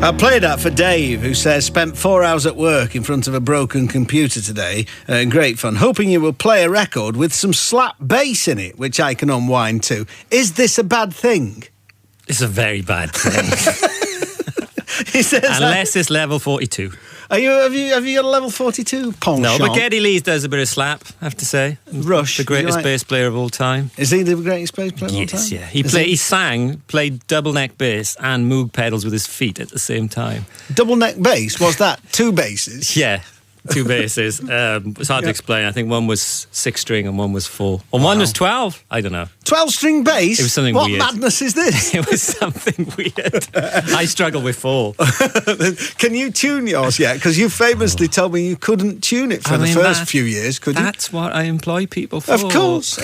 I played that for Dave, who says, spent 4 hours at work in front of a broken computer today. Great fun. Hoping you will play a record with some slap bass in it, which I can unwind to. Is this a bad thing? It's a very bad thing. He says, unless it's level 42. Have you got a level 42 penchant? No, but Geddy Lees does a bit of slap, I have to say. Rush, the greatest bass player of all time. Is he the greatest bass player of all time? Yes, yeah. He played double neck bass and Moog pedals with his feet at the same time. Double neck bass? Was that two basses? Yeah. 2 basses. It's hard to explain. I think one was 6 string and one was 4. Or one was 12. I don't know. 12-string bass? It was something weird. What madness is this? It was something weird. I struggle with 4. Can you tune yours yet? Because you famously told me you couldn't tune it for the first few years, could you? That's what I employ people for. Of course.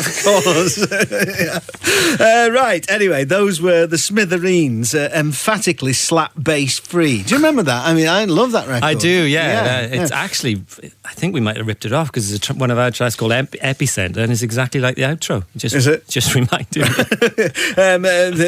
Yeah. Right, anyway, those were the Smithereens, emphatically slap bass free. Do you remember that? I mean, I love that record. I do, yeah. It's actually, I think we might have ripped it off because it's one of our tracks called Epicenter, and it's exactly like the outro. Is it? Just remind you.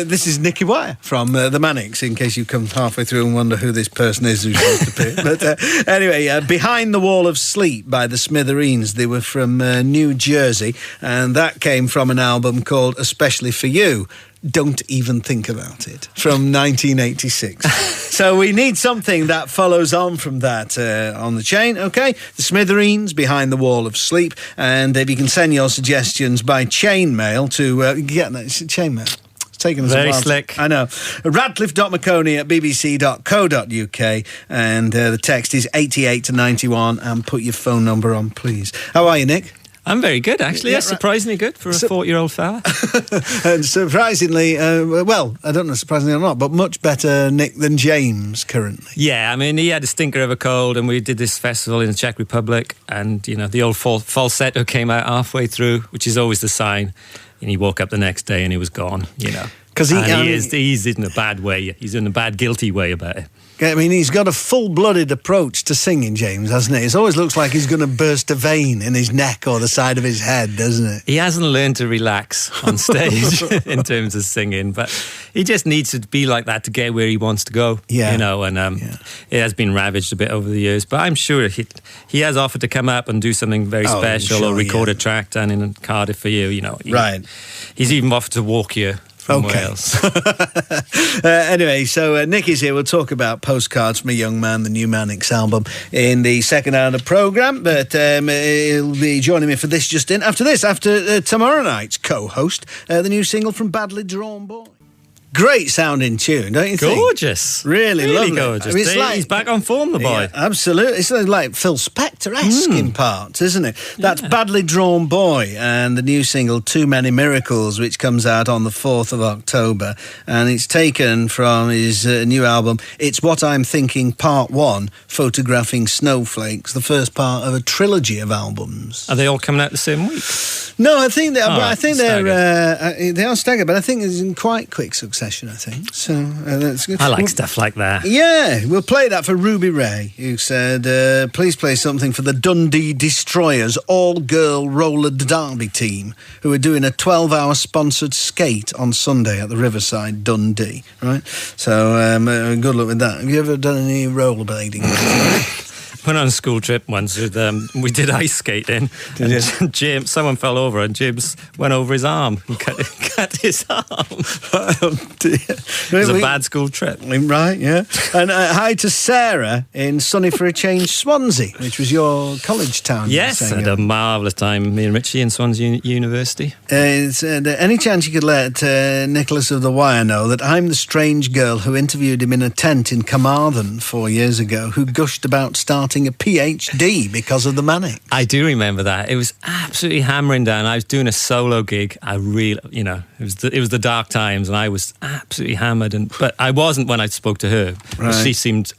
This is Nicky from the Manics, in case you come halfway through and wonder who this person is who's supposed to pick. But anyway, Behind the Wall of Sleep by the Smithereens. They were from New Jersey, and that came from an album called Especially for You. Don't Even Think About It, from 1986. So we need something that follows on from that on the chain, okay? The Smithereens, Behind the Wall of Sleep. And if you can send your suggestions by chain mail to... chain mail. It's taken us very a while. slick. I know. Radcliffe.Maconie@bbc.co.uk. And the text is 88 to 91. And put your phone number on, please. How are you, Nick? I'm very good, actually. Yeah, surprisingly good for a 40-year-old fella. And surprisingly, well, I don't know surprisingly or not, but much better, Nick, than James currently. Yeah, I mean, he had a stinker of a cold, and we did this festival in the Czech Republic, and, you know, the old falsetto came out halfway through, which is always the sign, and he woke up the next day and he was gone, you know. Because he's in a bad way. He's in a bad, guilty way about it. I mean, he's got a full-blooded approach to singing, James, hasn't he? It always looks like he's going to burst a vein in his neck or the side of his head, doesn't it? He hasn't learned to relax on stage in terms of singing, but he just needs to be like that to get where he wants to go, you know, and it has been ravaged a bit over the years, but I'm sure he has offered to come up and do something very special or record a track down in Cardiff for you, you know. He's even offered to walk you from Wales. Anyway, so Nick is here. We'll talk about Postcards from a Young Man, the new Manics album, in the second hour of the programme. But he'll be joining me for this just in. After tomorrow night's co-host, the new single from Badly Drawn Boy. Great sounding tune, don't you think? Gorgeous. Really lovely. Gorgeous. I mean, he's back on form, the boy. Yeah, absolutely. It's like Phil Spector-esque in parts, isn't it? That's Badly Drawn Boy, and the new single Too Many Miracles, which comes out on the 4th of October. And it's taken from his new album, It's What I'm Thinking Part 1, Photographing Snowflakes, the first part of a trilogy of albums. Are they all coming out the same week? No, I think they are staggered, but I think it's in quite quick succession. I think so. That's good. I like stuff like that. Yeah, we'll play that for Ruby Ray, who said, "Please play something for the Dundee Destroyers all-girl roller derby team, who are doing a 12-hour sponsored skate on Sunday at the Riverside, Dundee." Right. So good luck with that. Have you ever done any rollerblading? Went on a school trip once with, we did ice skating. James, someone fell over and James went over his arm and cut his arm. Oh dear. It was a bad school trip. Right, yeah. And hi to Sarah in Sunny for a Change, Swansea, which was your college town. Yes, I had a marvellous time, me and Richey in Swansea University. Any chance you could let Nicholas of the Wire know that I'm the strange girl who interviewed him in a tent in Carmarthen 4 years ago, who gushed about starting a PhD because of the Manic. I do remember that. It was absolutely hammering down. I was doing a solo gig. It was the dark times, and I was absolutely hammered. But I wasn't when I spoke to her. Right. She seemed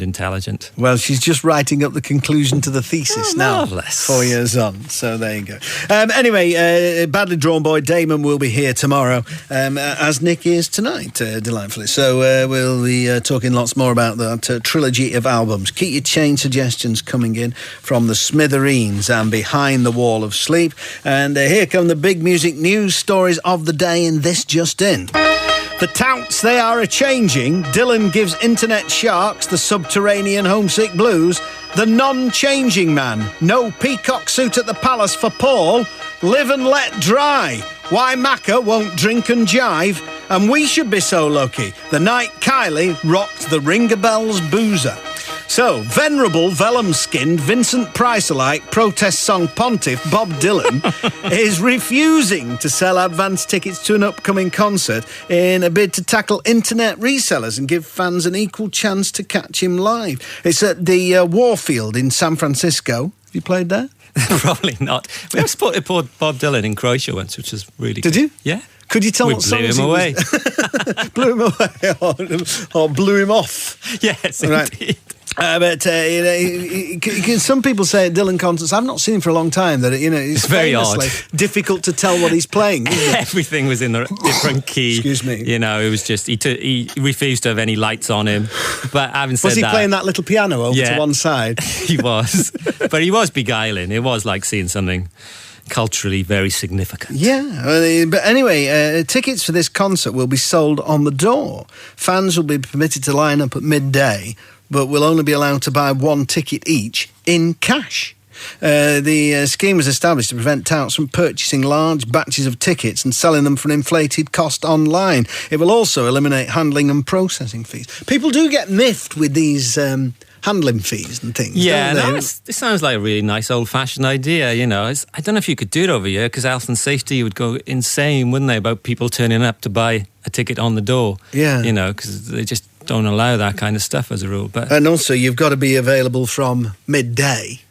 intelligent. Well, she's just writing up the conclusion to the thesis now. Marvellous. 4 years on, so there you go. Anyway, Badly Drawn Boy Damon will be here tomorrow, as Nick is tonight, delightfully. So we'll be talking lots more about that trilogy of albums. Keep your chain suggestions coming in from the Smithereens and Behind the Wall of Sleep. And here come the big music news stories of the day in This Just In. The touts, they are a-changing. Dylan gives internet sharks the subterranean homesick blues. The non-changing man. No peacock suit at the palace for Paul. Live and let dry. Why Macca won't drink and jive. And we should be so lucky. The night Kylie rocked the Ringer Bells boozer. So, venerable, vellum-skinned, Vincent Price-alike protest song pontiff Bob Dylan is refusing to sell advance tickets to an upcoming concert in a bid to tackle internet resellers and give fans an equal chance to catch him live. It's at the Warfield in San Francisco. Have you played there? Probably not. We have supported Bob Dylan in Croatia once, which was really good. Did you? Yeah. Could you tell we what blew songs him away? Blew him away or blew him off? Yes, right. Indeed. Some people say at Dylan concerts, I've not seen him for a long time, that it's very odd, difficult to tell what he's playing. Everything was in a different key. Excuse me. It was just he refused to have any lights on him. But having said that, was he playing that little piano over to one side? He was, but he was beguiling. It was like seeing something culturally very significant. Yeah, but anyway, tickets for this concert will be sold on the door. Fans will be permitted to line up at midday, but will only be allowed to buy one ticket each in cash. The scheme was established to prevent touts from purchasing large batches of tickets and selling them for an inflated cost online. It will also eliminate handling and processing fees. People do get miffed with these handling fees and things. Yeah, this sounds like a really nice old-fashioned idea, I don't know if you could do it over here, because health and safety would go insane, wouldn't they, about people turning up to buy a ticket on the door. Yeah. Because they just don't allow that kind of stuff as a rule. And also, you've got to be available from midday.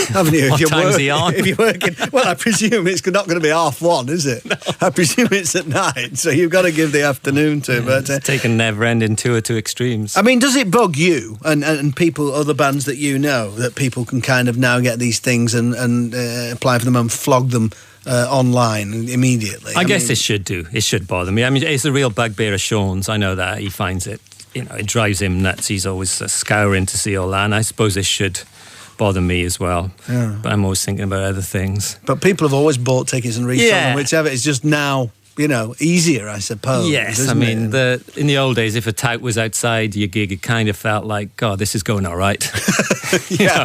Haven't you? What time's he on? If you're working, well, I presume it's not going to be 1:30, is it? No. I presume it's at night, so you've got to give the afternoon to. But it's taken never-ending tour to extremes. I mean, does it bug you and people, other bands that you know, that people can kind of now get these things and apply for them and flog them online immediately? I guess it should do. It should bother me. I mean, it's a real bugbear of Sean's. I know that. He finds it, it drives him nuts. He's always scouring to see all that, and I suppose it should bother me as well. Yeah. But I'm always thinking about other things. But people have always bought tickets and resold them, whichever. It's just now, easier, I suppose. Yes, I mean, in the old days, if a tout was outside your gig, it kind of felt like, God, this is going all right.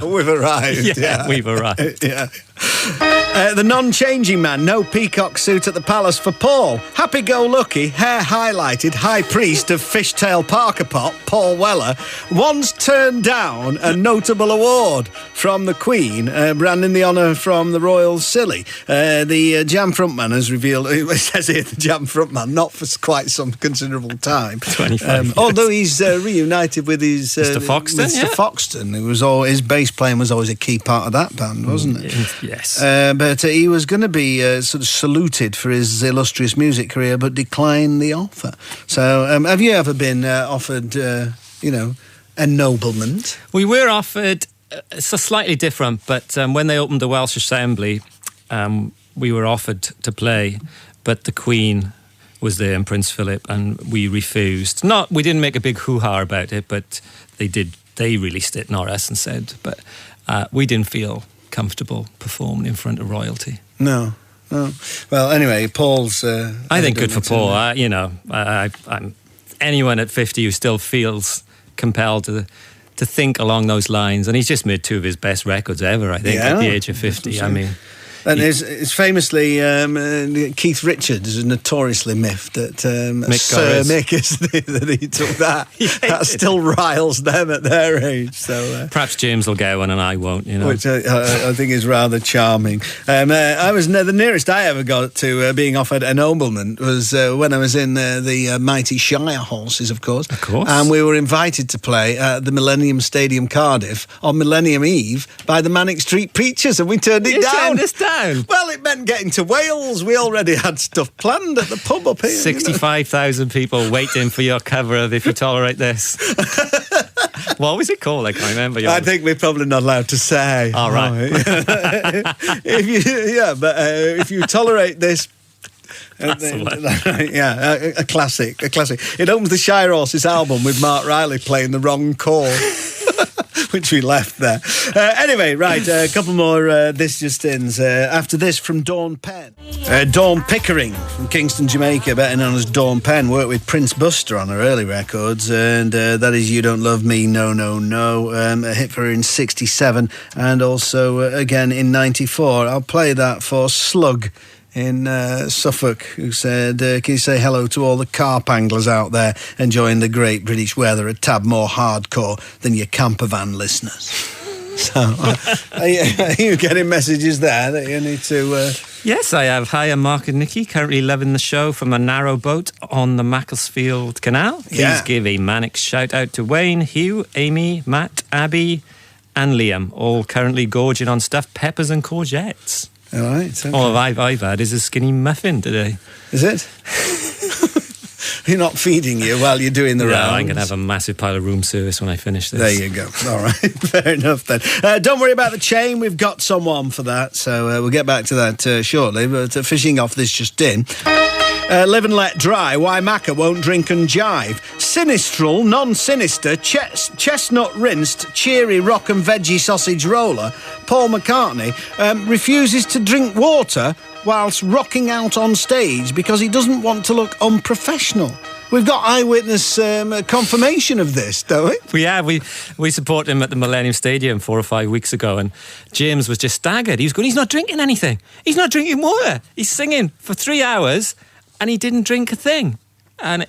We've arrived. Yeah, we've arrived. Yeah. The non-changing man, no peacock suit at the palace for Paul. Happy-go-lucky, hair highlighted, high priest of Fishtail Parker Pop, Paul Weller, once turned down a notable award from the Queen, branding the honour from the Royal Silly. The Jam frontman has revealed, it says here, the Jam frontman, not for quite some considerable time. 25 years. Although he's reunited with his... Mr. Foxton, Mr. Foxton, who was his bass playing was always a key part of that band, wasn't it? Yes. But he was going to be sort of saluted for his illustrious music career, but declined the offer. So, have you ever been offered, ennoblement? We were offered, it's slightly different, but when they opened the Welsh Assembly, we were offered to play, but the Queen was there and Prince Philip, and we refused. We didn't make a big hoo-ha about it, but they released it, not us, and said, but we didn't feel comfortable performing in front of royalty. No. Well, anyway, Paul's... I think good for Paul. I'm anyone at 50 who still feels compelled to think along those lines, and he's just made 2 of his best records ever, I think, at the age of 50. I mean... And it's famously Keith Richards is notoriously miffed that Sir Mick that he took that. That still riles them at their age. So perhaps James will get one and I won't. Which I think is rather charming. I was the nearest I ever got to being offered ennoblement was when I was in the mighty Shire Horses, of course. Of course. And we were invited to play at the Millennium Stadium, Cardiff, on Millennium Eve by the Manic Street Preachers, and we turned it down. Turned us down. Well, it meant getting to Wales. We already had stuff planned at the pub up here. 65,000 people waiting for your cover of If You Tolerate This. What was it called? I can't remember. I think we're probably not allowed to say. All right. If you tolerate this... That's the one. A classic. It opens the Shire Horses album with Mark Riley playing the wrong chord. which we left there. Anyway, right, a couple more This Just Ins. After this, from Dawn Penn. Dawn Pickering from Kingston, Jamaica, better known as Dawn Penn, worked with Prince Buster on her early records, and that is You Don't Love Me, No, No, No, a hit for her in 67, and also again in 94. I'll play that for Slug in Suffolk, who said, can you say hello to all the carpanglers out there enjoying the great British weather a tad more hardcore than your camper van listeners? So, are you getting messages there that you need to... Yes, I have. Hi, I'm Mark and Nicky, currently loving the show from a narrow boat on the Macclesfield Canal. Please give a Manic shout out to Wayne, Hugh, Amy, Matt, Abby and Liam, all currently gorging on stuffed peppers and courgettes. All right. Okay. All I've had is a skinny muffin today. Is it? You're not feeding you while you're doing the rounds? No, I'm going to have a massive pile of room service when I finish this. There you go. All right. Fair enough then. Don't worry about the chain. We've got someone for that. So we'll get back to that shortly. But fishing off this just in. Live and Let Dry, Why Macca Won't Drink and Jive. Sinistral, non-sinister, chestnut rinsed, cheery rock and veggie sausage roller, Paul McCartney, refuses to drink water whilst rocking out on stage because he doesn't want to look unprofessional. We've got eyewitness confirmation of this, don't we? We have. We supported him at the Millennium Stadium 4 or 5 weeks ago, and James was just staggered. He was going, he's not drinking anything. He's not drinking water. He's singing for 3 hours, and he didn't drink a thing. And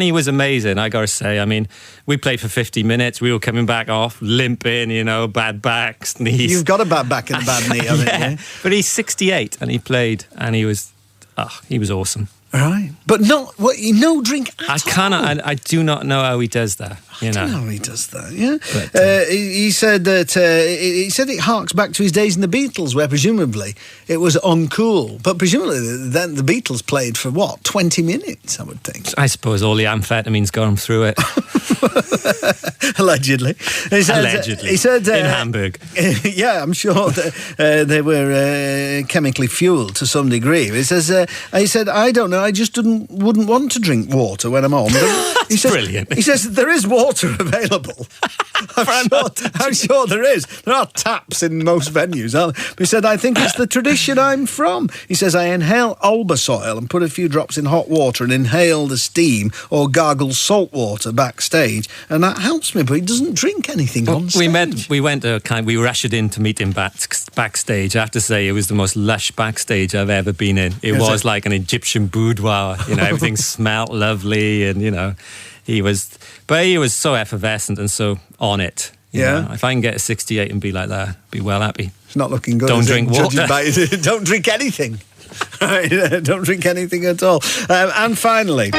he was amazing, I got to say. I mean, we played for 50 minutes. We were coming back off, limping, bad backs, knees. You've got a bad back and a bad knee, haven't you? But he's 68, and he played, and he was awesome. Right, but no drink at all. I do not know how he does that. I don't know how he does that. Yeah, but, he said that it harks back to his days in the Beatles, where presumably it was uncool. But presumably then the Beatles played for 20 minutes, I would think. I suppose all the amphetamines got him through it. Allegedly. He said in Hamburg. Yeah, I'm sure that, they were chemically fueled to some degree. He said, I don't know. I just wouldn't want to drink water when I'm home. That's brilliant. He says there is water available. I'm sure there is. There are taps in most venues, aren't there? But he said, I think it's the tradition I'm from. He says, I inhale Olbersoil and put a few drops in hot water and inhale the steam or gargle salt water backstage, and that helps me, but he doesn't drink anything on stage. We were ushered in to meet him backstage. I have to say, it was the most lush backstage I've ever been in. It was like an Egyptian boudoir. Everything smelled lovely, and he was so effervescent and so on it. You know, if I can get a 68 and be like that, I'd be well happy. It's not looking good. Don't drink water. Don't drink anything. Right, don't drink anything at all. And finally,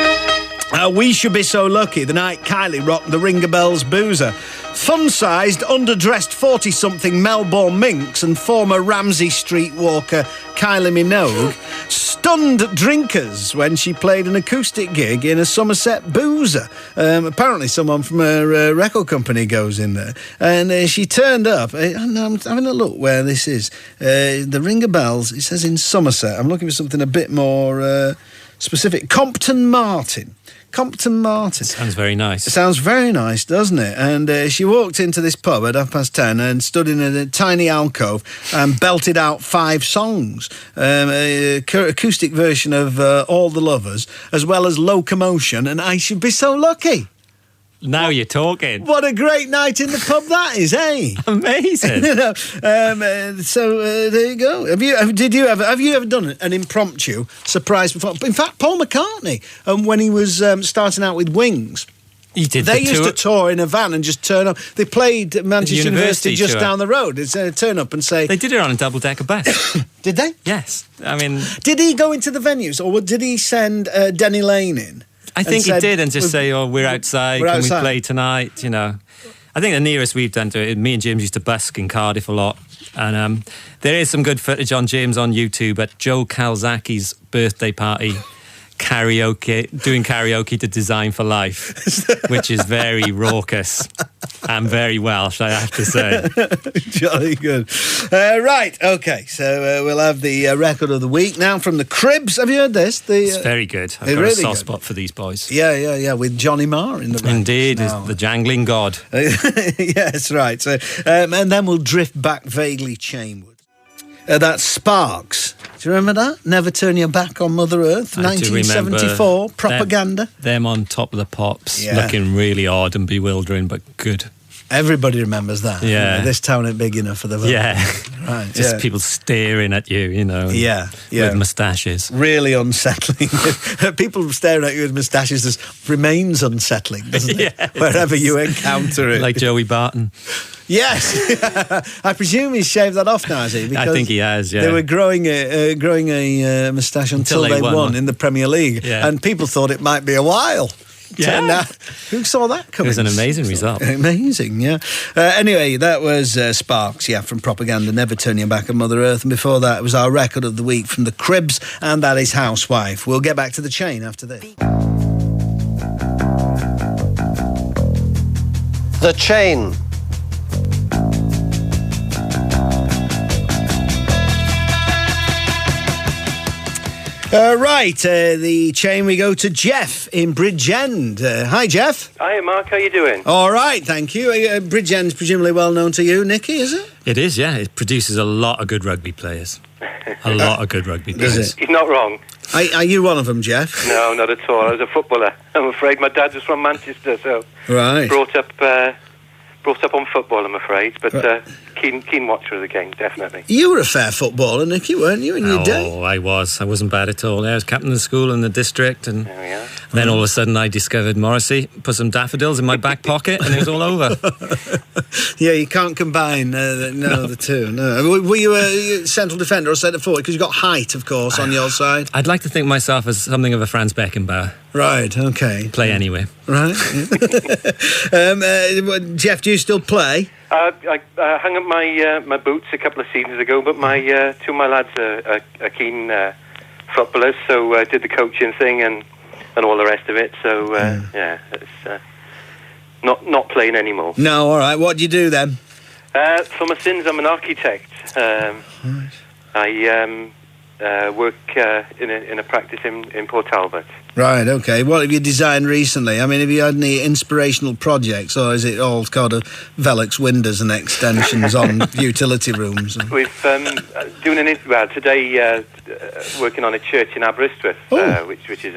We Should Be So Lucky, the night Kylie rocked the Ring of Bells boozer. Fun-sized, underdressed 40-something Melbourne minx and former Ramsey Street walker Kylie Minogue stunned drinkers when she played an acoustic gig in a Somerset boozer. Apparently someone from her record company goes in there. And she turned up. I'm having a look where this is. The Ring of Bells, it says in Somerset. I'm looking for something a bit more specific. Compton Martin. Sounds very nice. It sounds very nice, doesn't it? And she walked into this pub at 10:30 and stood in a tiny alcove and belted out 5 songs. Acoustic version of All the Lovers, as well as Locomotion and I Should Be So Lucky. Now you're talking. What a great night in the pub that is, eh? Amazing. So there you go. Have you ever done an impromptu surprise performance? In fact, Paul McCartney, when he was starting out with Wings, they used to tour in a van and just turn up. They played Manchester University just down the road. It's turn up and say... They did it on a double-decker bus. Did they? Yes. I mean... Did he go into the venues, or did he send Denny Lane in? I think he did, and just say, we're outside, can we play tonight, I think the nearest we've done to it, me and James used to busk in Cardiff a lot, and there is some good footage on James on YouTube at Joe Calzacchi's birthday party. doing karaoke to Design for Life, which is very raucous and very Welsh, I have to say. Jolly good. Right, okay, so we'll have the record of the week now from the Cribs. Have you heard this? It's very good. I've got really a soft spot for these boys. Yeah, with Johnny Marr in the ranks. Indeed, the jangling god. Yes, right. So, and then we'll drift back vaguely chainward. That's Sparks. Do you remember that? Never Turn Your Back on Mother Earth, 1974, propaganda. Them on Top of the Pops, looking really odd and bewildering, but good. Everybody remembers that. Yeah. This town ain't big enough for the vote. Yeah. Right. Just people staring at you, with moustaches. Really unsettling. People staring at you with moustaches remains unsettling, doesn't it? Yes. Wherever you encounter it. Like Joey Barton. Yes. I presume he's shaved that off now, has he? Because I think he has, yeah. They were growing a moustache until they won in the Premier League. Yeah. And people thought it might be a while. Yeah. Who saw that coming? It was an amazing result. Amazing, yeah. Anyway, that was Sparks, from Propaganda, Never Turn Your Back on Mother Earth. And before that, it was our record of the week from the Cribs, and that is Housewife. We'll get back to the chain after this. The Chain. The chain, we go to Jeff in Bridgend. Hi, Jeff. Hi, Mark. How you doing? All right, thank you. Bridgend's presumably well known to you, Nicky, is it? It is, yeah. It produces a lot of good rugby players. A lot of good rugby players. Does it? He's not wrong. Are you one of them, Jeff? No, not at all. I was a footballer. I'm afraid my dad was from Manchester, so right. Brought up on football, I'm afraid, but keen watcher of the game, definitely. You were a fair footballer, Nicky, weren't you, in your day? Oh, I was. I wasn't bad at all. I was captain of the school in the district, and then all of a sudden I discovered Morrissey, put some daffodils in my back pocket, and it was all over. Yeah, you can't combine the two. No. Were you a central defender or centre forward? Because you've got height, of course, on your side. I'd like to think myself as something of a Franz Beckenbauer. Right, okay. Play anyway. Right. Jeff, do you still play? I hung up my boots a couple of seasons ago, but two of my lads are keen footballers, so I did the coaching thing and all the rest of it. So it's not playing anymore. No, all right. What do you do then? For my sins, I'm an architect. Right. I work in a practice in Port Talbot. Right, okay. What have you designed recently? I mean, have you had any inspirational projects, or is it all kind of Velux windows and extensions on utility rooms? We've doing today working on a church in Aberystwyth, which is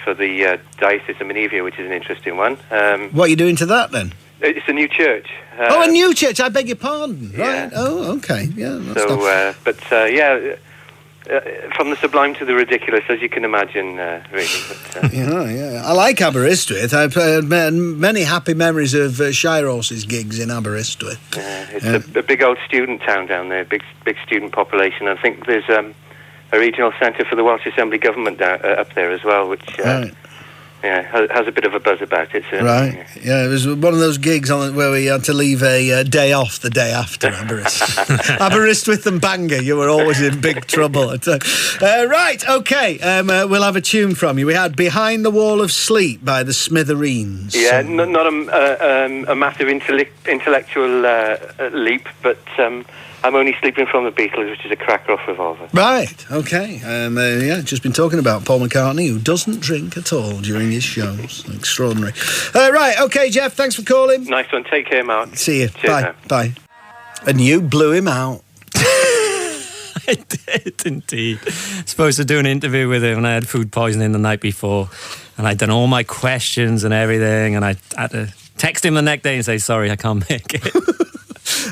for the Diocese of Menevia, which is an interesting one. What are you doing to that then? It's a new church. A new church. I beg your pardon. Yeah. Right. Oh, okay. Yeah. From the sublime to the ridiculous, as you can imagine, really. But, yeah. I like Aberystwyth. I've had many happy memories of Shire Horses gigs in Aberystwyth. It's a big old student town down there, big student population. I think there's a regional centre for the Welsh Assembly Government up there as well, which has a bit of a buzz about it. Right. Yeah, it was one of those gigs where we had to leave a day off the day after Aberystwyth. Aberystwyth and Bangor, you were always in big trouble. Right, okay, we'll have a tune from you. We had Behind the Wall of Sleep by the Smithereens. Yeah, not a massive intellectual leap, but I'm Only Sleeping from the Beatles, which is a cracker-off revolver. Right, okay. Just been talking about Paul McCartney, who doesn't drink at all during his shows. Extraordinary. Right, okay, Jeff, thanks for calling. Nice one. Take care, Mark. See you. Cheers Bye. now. Bye. And you blew him out. I did, indeed. Supposed to do an interview with him, and I had food poisoning the night before, and I'd done all my questions and everything, and I had to text him the next day and say, sorry, I can't make it.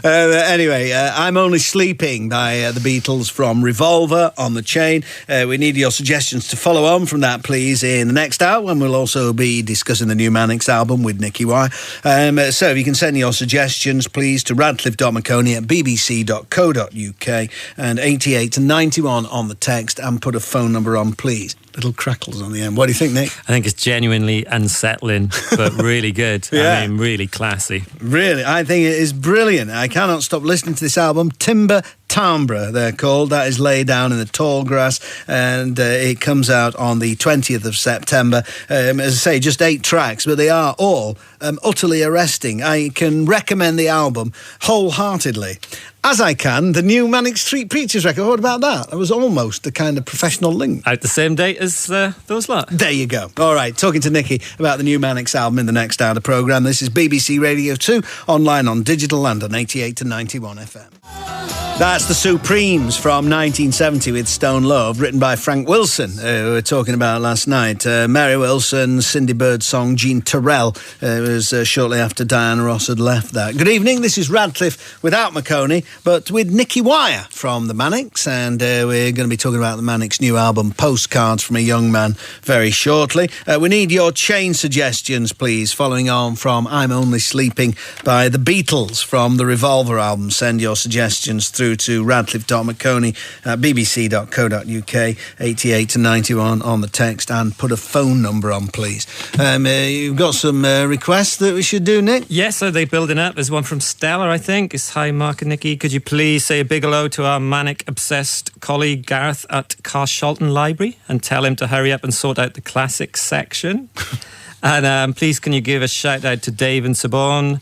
Anyway, I'm Only Sleeping by the Beatles from Revolver on the Chain. We need your suggestions to follow on from that, please, in the next hour, when we'll also be discussing the new Manics album with Nicky Y. So if you can send your suggestions, please, to radcliffe.maconie@bbc.co.uk and 88 and 91 on the text, and put a phone number on, please. Little crackles on the end. What do you think, Nick? I think it's genuinely unsettling, but really good. Yeah. I mean, really classy. Really, I think it is brilliant. I cannot stop listening to this album. Timber Timbre, they're called. That is Lay Down in the Tall Grass, and it comes out on the 20th of September. As I say, just 8 tracks, but they are all utterly arresting. I can recommend the album wholeheartedly. As I can, the new Manic Street Preachers record. What about that? That was almost a kind of professional link. Out the same date as those lot. There you go. All right, talking to Nicky about the new Manics album in the next hour of the programme. This is BBC Radio 2, online on digital and on 88 to 91 FM. That's the Supremes from 1970 with Stone Love, written by Frank Wilson, who we were talking about last night. Mary Wilson, Cindy Bird's song, Jean Terrell, was shortly after Diana Ross had left that. Good evening, this is Radcliffe without Maconie, but with Nicky Wire from the Manics, and we're going to be talking about the Manics' new album, Postcards from a Young Man, very shortly. We need your chain suggestions, please, following on from I'm Only Sleeping by the Beatles from the Revolver album. Send your suggestions through to radcliffe.maconie at bbc.co.uk, 88 to 91 on the text, and put a phone number on, please. You've got some requests that we should do, Nick? Yes, are they building up? There's one from Stella, I think. It's, hi, Mark and Nicky. Could you please say a big hello to our manic-obsessed colleague Gareth at Carshalton Library and tell him to hurry up and sort out the classics section? And please can you give a shout out to Dave and Sabon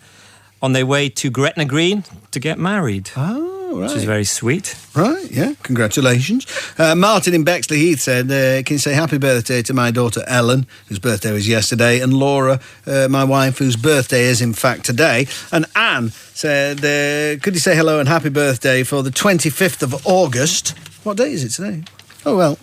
on their way to Gretna Green to get married. Oh, right. Which is very sweet. Right, yeah, congratulations. Martin in Bexley Heath said, can you say happy birthday to my daughter Ellen, whose birthday was yesterday, and Laura, my wife, whose birthday is in fact today. And Anne said, could you say hello and happy birthday for the 25th of August? What day is it today? Oh, well,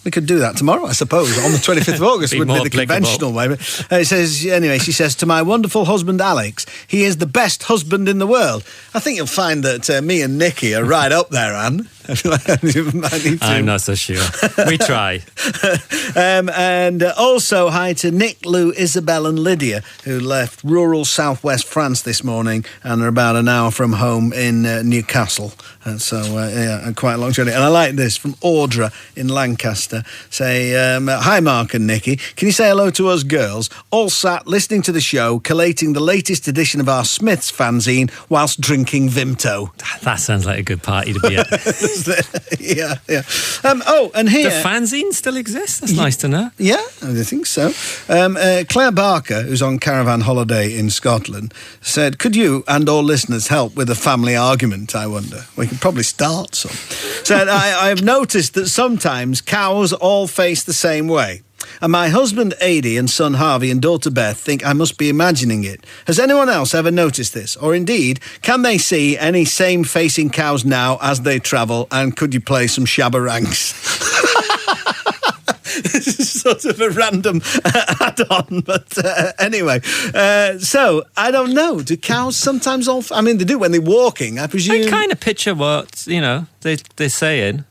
we could do that tomorrow, I suppose. On the 25th of August would be the conventional way. But, it says, anyway, she says, to my wonderful husband, Alex, he is the best husband in the world. I think you'll find that me and Nicky are right up there, Anne. I'm not so sure. We try. And also hi to Nick, Lou, Isabel and Lydia, who left rural southwest France this morning and are about an hour from home in Newcastle. And so, yeah, quite a long journey. And I like this from Audra in Lancaster. Say, hi, Mark and Nicky. Can you say hello to us girls? All sat listening to the show, collating the latest edition of our Smiths fanzine whilst drinking Vimto. That sounds like a good party to be at. Yeah. And here... The fanzine still exists? That's nice to know. Yeah, I think so. Claire Barker, who's on caravan holiday in Scotland, said, could you and all listeners help with a family argument, I wonder? We could probably start some. Said, I've noticed that sometimes cows all face the same way. And my husband Adi and son Harvey and daughter Beth think I must be imagining it. Has anyone else ever noticed this? Or indeed, can they see any same-facing cows now as they travel? And could you play some Shabba Ranks? This is sort of a random add-on, but anyway. So, I don't know. Do cows sometimes all... I mean, they do when they're walking, I presume. I kind of picture what, they're saying.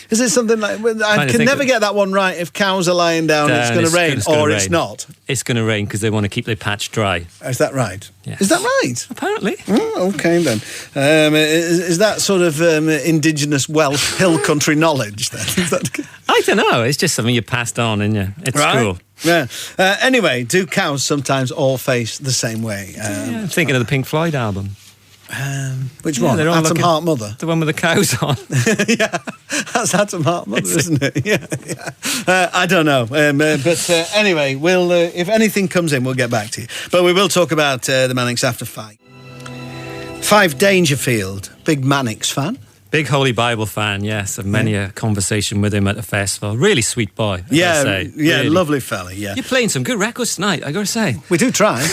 Is it something like... I can never get that one right. If cows are lying down, it's going to rain, or it's not. It's going to rain because they want to keep their patch dry. Is that right? Yes. Is that right? Apparently. Oh, okay, then. Is that sort of indigenous Welsh hill country knowledge, then? Is that... I don't know. It's just something you passed on, isn't you? It's cool. Yeah. Anyway, do cows sometimes all face the same way? I'm thinking of the Pink Floyd album. Which one? Atom Heart Mother? The one with the cows on. Yeah, that's Atom Heart Mother, isn't it? Yeah. I don't know. But anyway, we'll if anything comes in, we'll get back to you. But we will talk about the Manics after 5. 5 Dangerfield, big Manics fan. Big Holy Bible fan, yes. I've many a conversation with him at the festival. Really sweet boy, yeah, say. Yeah, really. Lovely fella, yeah. You're playing some good records tonight, I got to say. We do try.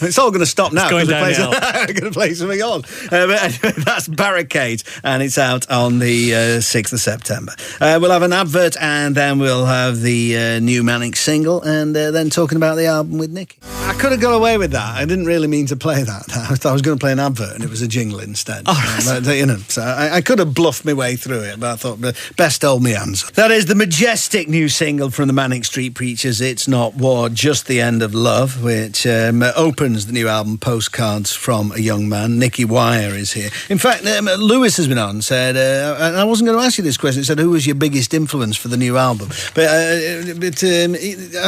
It's all going to stop now. It's going downhill. We're going to play something on. But anyway, that's Barricade, and it's out on the 6th of September. We'll have an advert, and then we'll have the new Manic single, and then talking about the album with Nicky. I could have got away with that. I didn't really mean to play that. I thought I was going to play an advert, and it was a jingle instead. Oh, right. So I could have bluffed my way through it, but I thought, best hold me hands. That is the majestic new single from the Manic Street Preachers, It's Not War, Just the End of Love, which opens the new album Postcards from a Young Man. Nicky Wire is here. In fact, Lewis has been on, said, and I wasn't going to ask you this question, he said, who was your biggest influence for the new album? But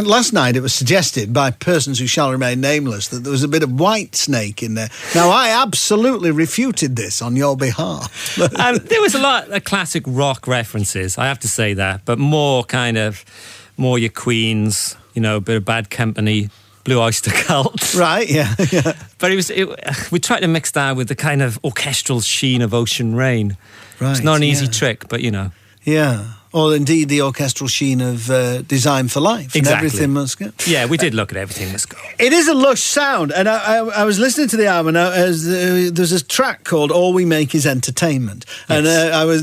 last night it was suggested by persons who shall remain nameless, that there was a bit of White Snake in there. Now, I absolutely refuted this on your behalf. There was a lot of classic rock references, I have to say that, but more your Queens, a bit of Bad Company, Blue Oyster Cult. Right, yeah. But we tried to mix that with the kind of orchestral sheen of Ocean Rain. Right, it's not an easy trick, but Yeah. Or indeed the orchestral sheen of Design for Life. Exactly. And Everything Must Go. Yeah, we did look at Everything Must Go. It is a lush sound. And I was listening to the album, and there's a track called All We Make Is Entertainment. And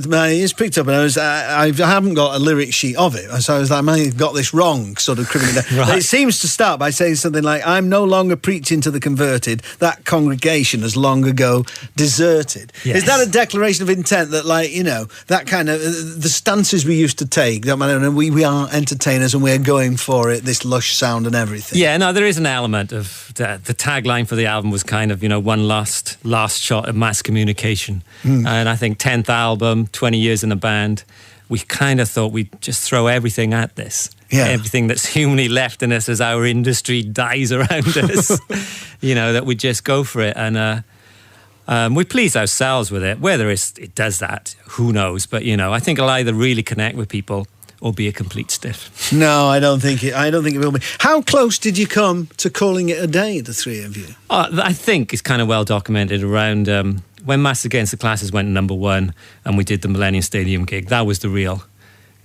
my ears picked up, and I haven't got a lyric sheet of it. So I was like, I got this wrong, sort of cribbing it down. Right. It seems to start by saying something like, I'm no longer preaching to the converted. That congregation has long ago deserted. Yes. Is that a declaration of intent that, that kind of, the stances we used to take, don't matter, we are entertainers and we're going for it, this lush sound and everything. Yeah, no, there is an element of the tagline for the album was kind of, one last shot of mass communication. And I think 10th album, 20 years in the band, we kind of thought we'd just throw everything at this. Yeah. Everything that's humanly left in us as our industry dies around us, that we just go for it. And we please ourselves with it. Whether it does that, who knows? But I think it'll either really connect with people or be a complete stiff. No, I don't think it will be. How close did you come to calling it a day, the three of you? I think it's kind of well documented around when Mass Against the Classes went number one, and we did the Millennium Stadium gig. That was the real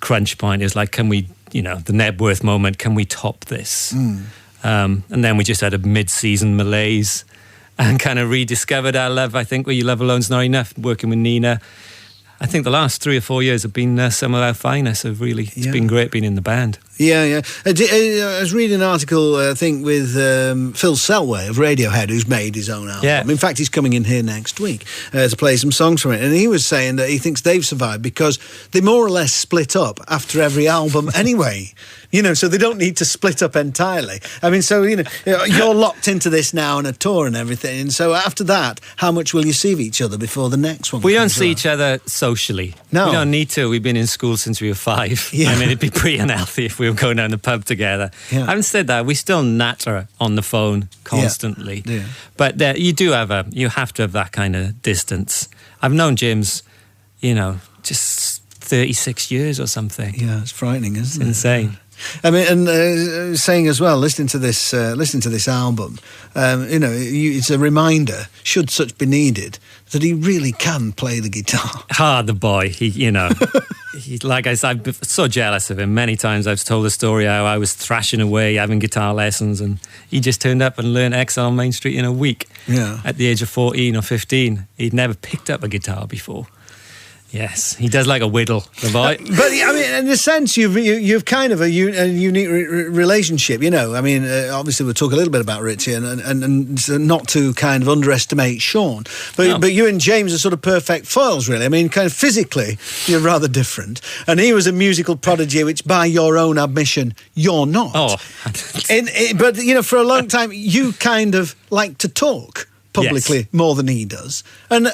crunch point. It was like, can we, the Nebworth moment? Can we top this? And then we just had a mid-season malaise. And kind of rediscovered our love, I think, where You Love Alone's Not Enough, working with Nina. I think the last 3 or 4 years have been some of our finest. It's been great being in the band. Yeah. I was reading an article, I think, with Phil Selway of Radiohead, who's made his own album. Yeah. In fact, he's coming in here next week to play some songs from it. And he was saying that he thinks they've survived because they more or less split up after every album anyway. So they don't need to split up entirely. I mean, so, you're locked into this now and a tour and everything. And so after that, how much will you see of each other before the next one? We don't see each other socially. No. We don't need to. We've been in school since we were 5. Yeah. I mean, it'd be pretty unhealthy if we were going down the pub together. Yeah. Having said that, we still natter on the phone constantly. Yeah. But you have to have that kind of distance. I've known James, just 36 years or something. Yeah, it's frightening, isn't it? Insane. I mean, and saying as well, listening to this album, it's a reminder, should such be needed, that he really can play the guitar. The boy, he, like I said, I'm so jealous of him. Many times I've told the story how I was thrashing away, having guitar lessons, and he just turned up and learned Exile on Main Street in a week. Yeah. At the age of 14 or 15, he'd never picked up a guitar before. Yes, he does like a whittle, the boy. But I mean, in a sense, you've kind of a unique relationship. I mean, obviously we'll talk a little bit about Richey and not to kind of underestimate Sean. But you and James are sort of perfect foils, really. I mean, kind of physically, you're rather different. And he was a musical prodigy, which by your own admission, you're not. Oh, but for a long time, you kind of like to talk publicly more than he does, and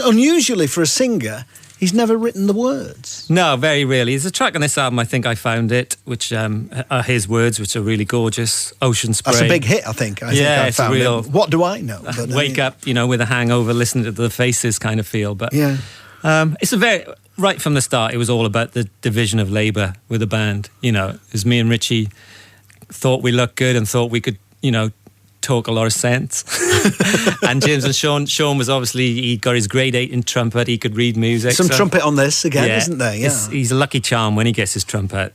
unusually for a singer. He's never written the words. No, very rarely. There's a track on this album, I think I found it, which are his words, which are really gorgeous. Ocean Spray. That's a big hit, I think. I found real. It. What do I know? But, wake up, with a hangover, listen to the Faces kind of feel. But it's right from the start, it was all about the division of labour with the band. As me and Richey thought we looked good and thought we could, talk a lot of sense. And James and Sean was obviously, he got his grade 8 in trumpet, he could read music. Some trumpet on this again, isn't there? Yeah. He's a lucky charm when he gets his trumpet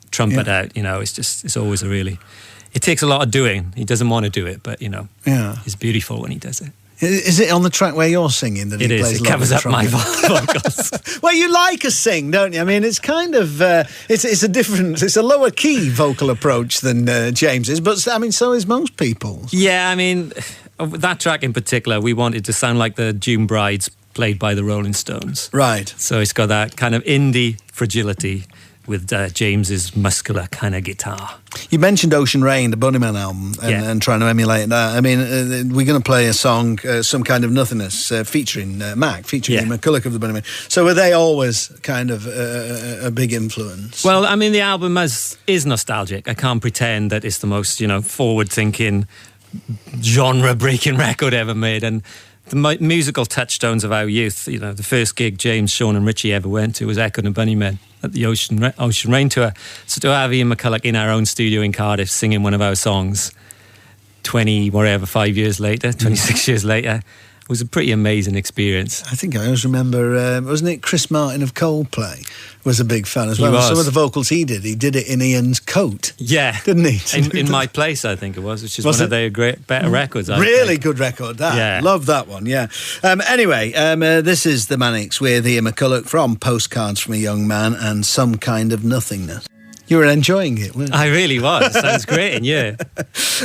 out, it's always it takes a lot of doing. He doesn't want to do it, but it's beautiful when he does it. Is it on the track where you're singing that he plays? It covers up my vocals. Well, you like a sing, don't you? I mean, it's kind of it's a lower key vocal approach than James's, but I mean, so is most people's. Yeah, I mean, that track in particular, we wanted to sound like the June Brides played by the Rolling Stones. Right. So it's got that kind of indie fragility with James's muscular kind of guitar. You mentioned Ocean Rain, the Bunnyman album, and trying to emulate that. I mean, we're going to play a song, Some Kind of Nothingness, featuring Mac, featuring McCulloch of the Bunnymen. So were they always kind of a big influence? Well, I mean, the album is nostalgic. I can't pretend that it's the most, forward-thinking genre-breaking record ever made, and the musical touchstones of our youth. The first gig James, Sean and Richey ever went to was Echo and the Bunnymen at the Ocean Rain Tour. So to have Ian McCulloch in our own studio in Cardiff singing one of our songs 26 years later, was a pretty amazing experience. I think I always remember, wasn't it Chris Martin of Coldplay was a big fan as well. He was. Some of the vocals he did it in Ian's coat. Yeah. Didn't he? In My Place, I think it was, which is one of their better records. Really good record, that. Yeah. Love that one, yeah. Anyway, this is the Manics with Ian McCulloch from Postcards from a Young Man and Some Kind of Nothingness. You were enjoying it, weren't you? I really was. Sounds great, and yeah.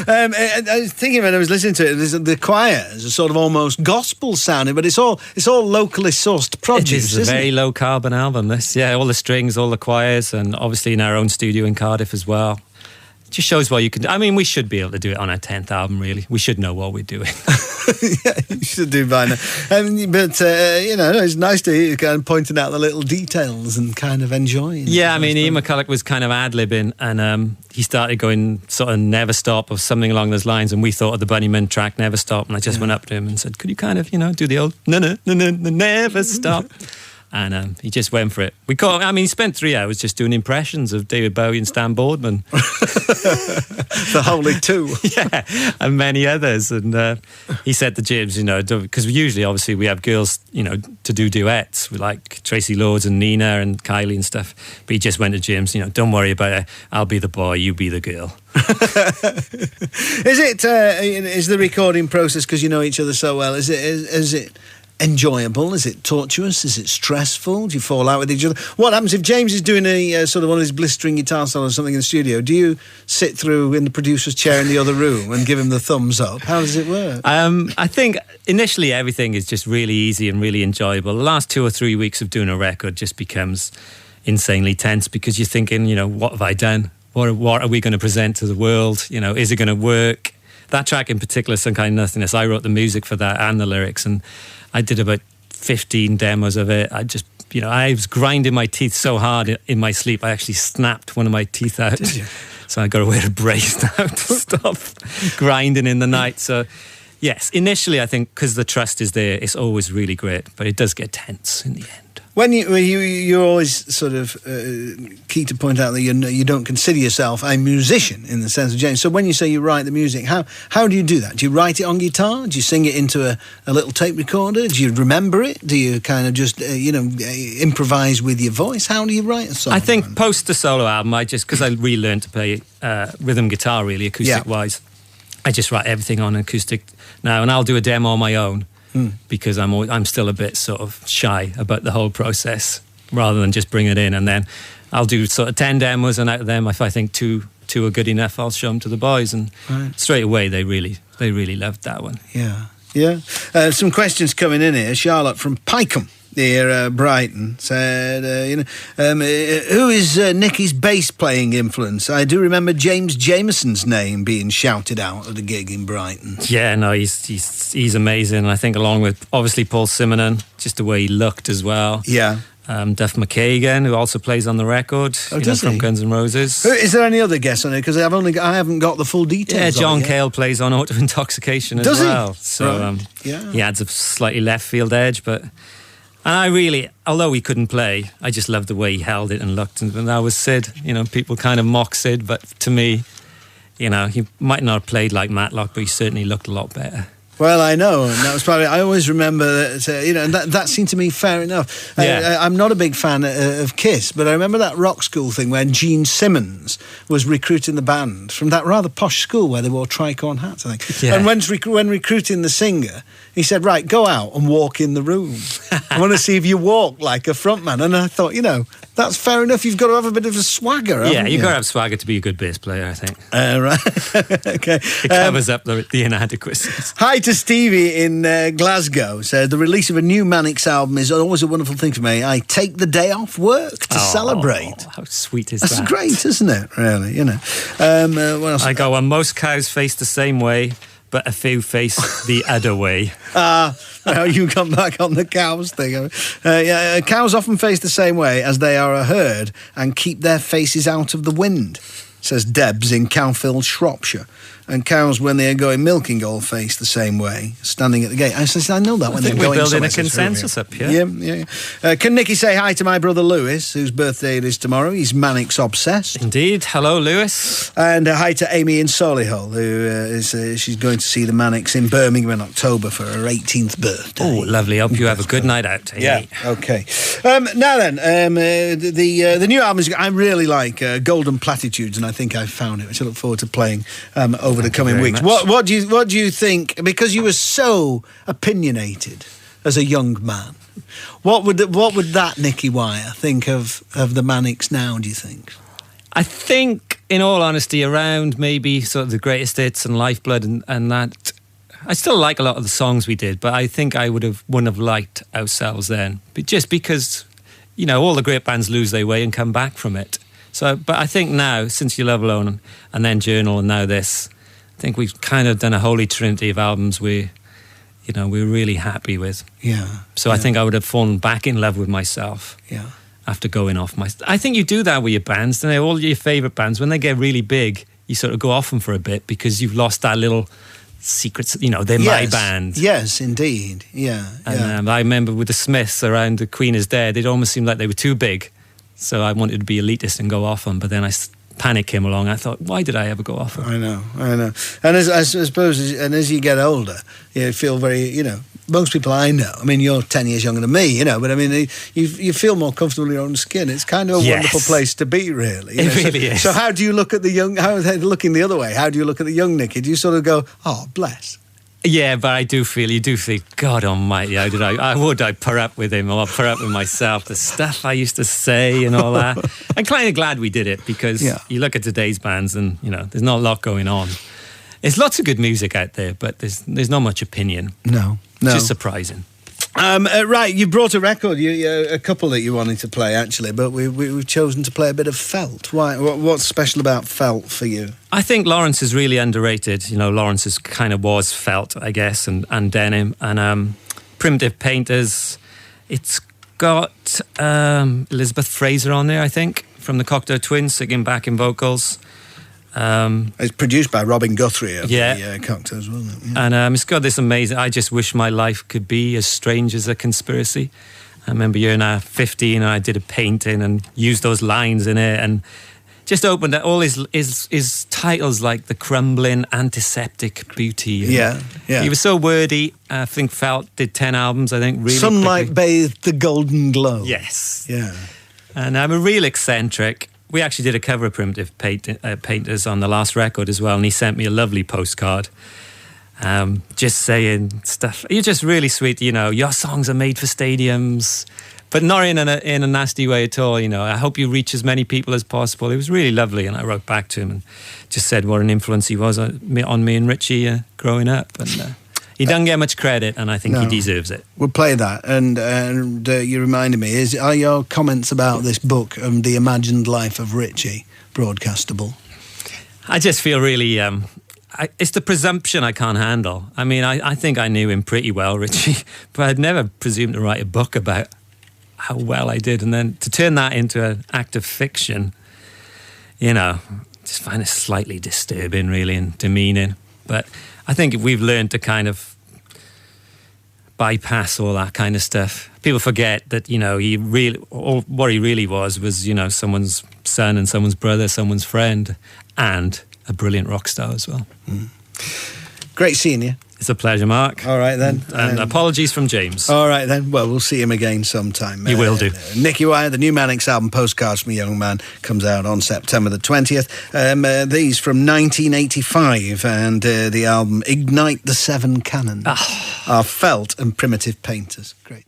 I was thinking when I was listening to it, the choir is sort of almost gospel sounding, but it's all locally sourced produce. It is a very low carbon album. This, all the strings, all the choirs, and obviously in our own studio in Cardiff as well. It just shows what you can do. I mean, we should be able to do it on our 10th album, really. We should know what we're doing. Yeah, you should do by now. But it's nice to hear you kind of pointing out the little details and kind of enjoying it. Yeah, I mean, Ian McCulloch was kind of ad-libbing, and he started going sort of Never Stop or something along those lines, and we thought of the Bunnymen track Never Stop, and I just went up to him and said, could you kind of, do the old no, never stop? And he just went for it. He spent 3 hours just doing impressions of David Bowie and Stan Boardman. The holy two. Yeah, and many others. And he said to James, because usually, obviously, we have girls, to do duets with like Tracy Lords and Nina and Kylie and stuff. But he just went to James, don't worry about it. I'll be the boy, you be the girl. Is the recording process, because you know each other so well, is it enjoyable? Is it tortuous? Is it stressful? Do you fall out with each other? What happens if James is doing a sort of one of his blistering guitar solos or something in the studio? Do you sit through in the producer's chair in the other room and give him the thumbs up? How does it work? I think initially everything is just really easy and really enjoyable. The last 2 or 3 weeks of doing a record just becomes insanely tense because you're thinking, what have I done? What are we going to present to the world? Is it going to work? That track in particular, Some Kind of Nothingness, I wrote the music for that and the lyrics, and I did about 15 demos of it. I was grinding my teeth so hard in my sleep, I actually snapped one of my teeth out. Did you? So I got to wear a brace now to stop grinding in the night. So, yes, initially I think because the trust is there, it's always really great, but it does get tense in the end. When you're always sort of key to point out that you don't consider yourself a musician in the sense of James. So when you say you write the music, how do you do that? Do you write it on guitar? Do you sing it into a little tape recorder? Do you remember it? Do you kind of just improvise with your voice? How do you write a song? I think post the solo album, because I relearned to play rhythm guitar really acoustic wise, I just write everything on acoustic now, and I'll do a demo on my own. Because I'm still a bit sort of shy about the whole process, rather than just bring it in, and then I'll do sort of 10 demos, and out of them, if I think two are good enough, I'll show them to the boys, and straight away they really loved that one. Yeah. Some questions coming in here. Charlotte from Pycombe near Brighton said, who is Nicky's bass playing influence? I do remember James Jameson's name being shouted out at a gig in Brighton. Yeah, no, he's amazing. I think along with obviously Paul Simonon, just the way he looked as well. Yeah. Duff McKagan, who also plays on the record, from Guns N' Roses. Is there any other guests on it? Because I haven't got the full details. Yeah, John Cale plays on Auto Intoxication as well. Does he? So he adds a slightly left field edge, but. And I really, although he couldn't play, I just loved the way he held it and looked. And that was Sid. People kind of mock Sid, but to me, he might not have played like Matlock, but he certainly looked a lot better. Well, I know, and that was probably. I always remember that, and that seemed to me fair enough. Yeah. I'm not a big fan of Kiss, but I remember that rock school thing when Gene Simmons was recruiting the band from that rather posh school where they wore tricorn hats, I think. Yeah. And when recruiting the singer, he said, "Right, go out and walk in the room. I want to see if you walk like a frontman." And I thought, that's fair enough. You've got to have a bit of a swagger, haven't you? You've got to have swagger to be a good bass player, I think. Right. Okay. It covers up the inadequacies. Hi to Stevie in Glasgow. Said, the release of a new Manics album is always a wonderful thing for me. I take the day off work to celebrate. How sweet is that? That's great, isn't it? Really, What else? I go on, most cows face the same way, but a few face the other way. You come back on the cows thing. Cows often face the same way as they are a herd and keep their faces out of the wind, says Debs in Cowfield, Shropshire. And cows, when they are going milking, all face the same way, standing at the gate. I said, I know that when they're going. We're building a consensus up here. Yeah. Can Nicky say hi to my brother Lewis, whose birthday it is tomorrow? He's Manics obsessed. Indeed. Hello, Lewis. And hi to Amy in Solihull, who she's going to see the Manics in Birmingham in October for her 18th birthday. Oh, lovely. Hope you have a good night out. Amy. Yeah. Okay. Now then, the new album I really like Golden Platitudes, and I think I've found it, which I look forward to playing over the coming weeks. What do you think? Because you were so opinionated as a young man, what would that Nicky Wire think of the Manics now? Do you think? I think, in all honesty, around maybe sort of the greatest hits and Lifeblood and that, I still like a lot of the songs we did, but I think I wouldn't have liked Ourselves then, but just because, you know, all the great bands lose their way and come back from it. So, but I think now, since You Love Alone and then Journal and now this, I think we've kind of done a holy trinity of albums we're really happy with. Yeah. So I think I would have fallen back in love with myself. Yeah. After going off I think you do that with your bands, don't you? All your favourite bands, when they get really big, you sort of go off them for a bit because you've lost that little secret, you know, they're my band. Yes, indeed. Yeah. And I remember with the Smiths around The Queen Is Dead, it almost seemed like they were too big. So I wanted to be elitist and go off them, but then Panic came along. I thought, why did I ever go off them? I know. And I suppose, as you get older, you feel very, you know, most people I know, I mean, you're 10 years younger than me, you know, but I mean, you feel more comfortable in your own skin. It's kind of a wonderful place to be, really. It really is. So how do you look at the young, how are they looking the other way? How do you look at the young Nicky? Do you sort of go, oh, bless? Yeah, but you do feel, God almighty, how did I put up with him or put up with myself, the stuff I used to say and all that. I'm kind of glad we did it because you look at today's bands and, you know, there's not a lot going on. There's lots of good music out there, but there's not much opinion. No. It's just surprising. Right, you brought a record, a couple that you wanted to play actually, but we've chosen to play a bit of Felt. Why? What's special about Felt for you? I think Lawrence is really underrated. You know, Lawrence is kind of was Felt, I guess, and Denim and Primitive Painters. It's got Elizabeth Fraser on there, I think, from the Cocteau Twins, singing backing vocals. It's produced by Robin Guthrie of the Cocteaus, wasn't it? Yeah. And it's got this amazing, I just wish my life could be as strange as a conspiracy. I remember year and a half, 15, and I did a painting and used those lines in it and just opened all his titles like The Crumbling Antiseptic Beauty. Yeah. He was so wordy. I think Felt did 10 albums, I think, really Sunlight quickly. Bathed the Golden Glow. Yes. Yeah. And I'm a real eccentric. We actually did a cover of Primitive Painters on the last record as well, and he sent me a lovely postcard just saying stuff. You're just really sweet, you know, your songs are made for stadiums, but not in a nasty way at all, you know. I hope you reach as many people as possible. It was really lovely, and I wrote back to him and just said what an influence he was on me and Richey growing up, and he doesn't get much credit, and I think he deserves it. We'll play that, and you reminded me, are your comments about this book, The Imagined Life of Richey, broadcastable? I just feel really... it's the presumption I can't handle. I mean, I think I knew him pretty well, Richey, but I'd never presumed to write a book about how well I did, and then to turn that into an act of fiction, you know, just find it slightly disturbing, really, and demeaning. But I think we've learned to kind of bypass all that kind of stuff. People forget that, you know, what he really was, you know, someone's son and someone's brother, someone's friend, and a brilliant rock star as well. Great seeing you. It's a pleasure, Mark. All right, then. And apologies from James. All right, then. Well, we'll see him again sometime. You will do. Nicky Wire, the new Manics album, Postcards from a Young Man, comes out on September the 20th. These from 1985, and the album Ignite the Seven Cannons are Felt and Primitive Painters. Great.